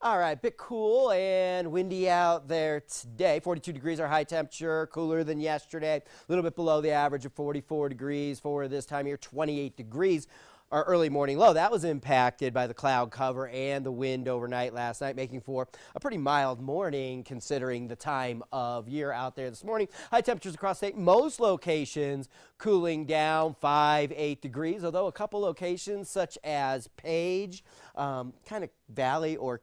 All right, bit cool and windy out there today. 42 degrees our high temperature, cooler than yesterday. A little bit below the average of 44 degrees for this time of year. 28 degrees our early morning low. That was impacted by the cloud cover and the wind overnight last night, making for a pretty mild morning considering the time of year out there this morning. High temperatures across the state. Most locations cooling down 5-8 degrees, although a couple locations such as Page, kind of valley or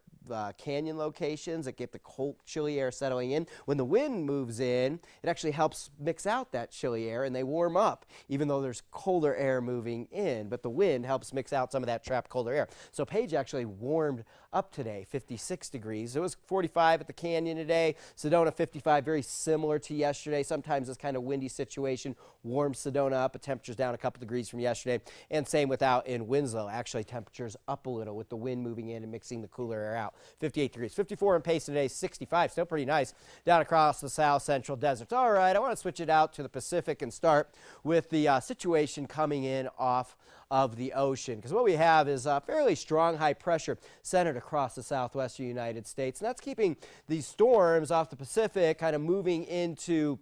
canyon locations that get the cold, chilly air settling in. When the wind moves in, it actually helps mix out that chilly air and they warm up, even though there's colder air moving in. But the wind helps mix out some of that trapped colder air. So Page actually warmed up today, 56 degrees. It was 45 at the canyon today. Sedona 55, very similar to yesterday. Sometimes this kind of windy situation warms Sedona up. The temperature's down a couple degrees from yesterday. And same with out in Winslow. Actually, temperatures up a little with the wind moving in and mixing the cooler air out. 58 degrees. 54 in Payson today, 65. Still pretty nice down across the south central deserts. All right, I want to switch it out to the Pacific and start with the situation coming in off of the ocean, because what we have is a fairly strong high pressure centered across the southwestern United States, and that's keeping these storms off the Pacific kind of moving into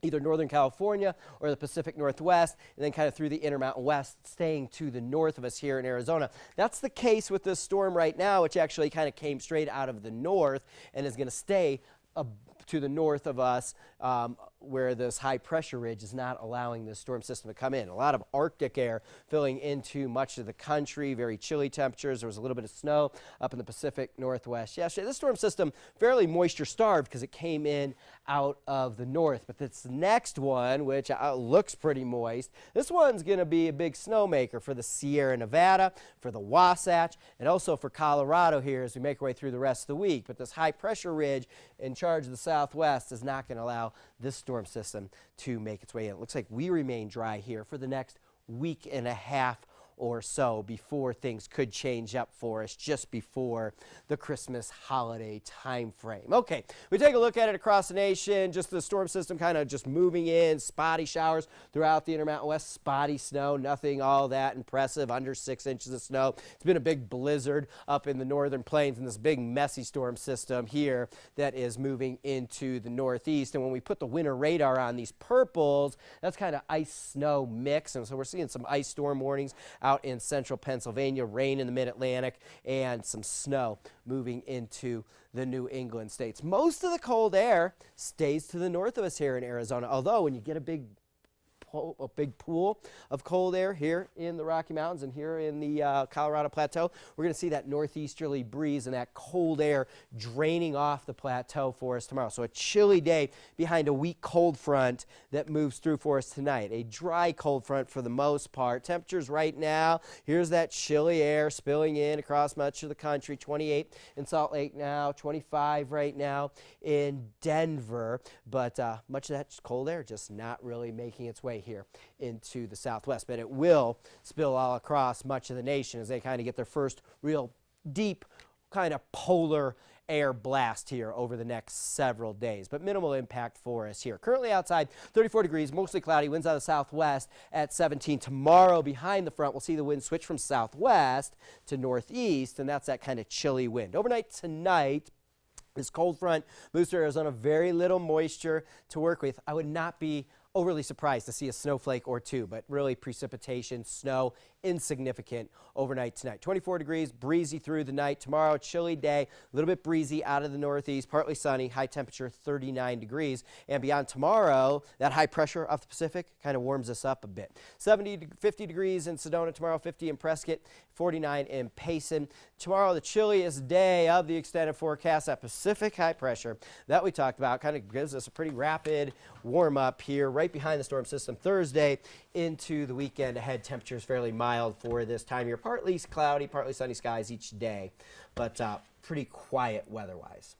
either Northern California or the Pacific Northwest, and then kind of through the Intermountain West, staying to the north of us here in Arizona. That's the case with this storm right now, which actually kind of came straight out of the north and is going to stay to the north of us, where this high pressure ridge is not allowing this storm system to come in. A lot of Arctic air filling into much of the country, very chilly temperatures. There was a little bit of snow up in the Pacific Northwest yesterday. This storm system fairly moisture starved because it came in out of the north. But this next one, which looks pretty moist, this one's going to be a big snowmaker for the Sierra Nevada, for the Wasatch, and also for Colorado here as we make our way through the rest of the week. But this high pressure ridge in charge of the southwest is not going to allow this storm system to make its way in. It looks like we remain dry here for the next week and a half or so before things could change up for us just before the Christmas holiday time frame. Okay, we take a look at it across the nation, just the storm system kind of just moving in, spotty showers throughout the Intermountain West, spotty snow, nothing all that impressive, under 6 inches of snow. It's been a big blizzard up in the northern plains and this big messy storm system here that is moving into the northeast. And when we put the winter radar on these purples, that's kind of ice snow mix, and so we're seeing some ice storm warnings out in central Pennsylvania, rain in the mid-Atlantic, and some snow moving into the New England states. Most of the cold air stays to the north of us here in Arizona, although when you get a big pool of cold air here in the Rocky Mountains and here in the Colorado Plateau, we're going to see that northeasterly breeze and that cold air draining off the plateau for us tomorrow. So a chilly day behind a weak cold front that moves through for us tonight. A dry cold front for the most part. Temperatures right now, here's that chilly air spilling in across much of the country. 28 in Salt Lake now, 25 right now in Denver, but much of that cold air just not really making its way here into the southwest, but it will spill all across much of the nation as they kind of get their first real deep kind of polar air blast here over the next several days, but minimal impact for us here. Currently outside, 34 degrees, mostly cloudy, winds out of the southwest at 17. Tomorrow behind the front, we'll see the wind switch from southwest to northeast, and that's that kind of chilly wind. Overnight tonight, this cold front moves to Arizona, very little moisture to work with. I would not be overly surprised to see a snowflake or two, but really precipitation, snow, insignificant overnight tonight. 24 degrees, breezy through the night. Tomorrow, chilly day, a little bit breezy out of the northeast, partly sunny, high temperature 39 degrees. And beyond tomorrow, that high pressure off the Pacific kind of warms us up a bit. 70 to 50 degrees in Sedona tomorrow, 50 in Prescott, 49 in Payson. Tomorrow, the chilliest day of the extended forecast, that Pacific high pressure that we talked about kind of gives us a pretty rapid warm up here right behind the storm system. Thursday into the weekend ahead, temperatures fairly mild for this time of year. Partly cloudy, partly sunny skies each day, but pretty quiet weather-wise.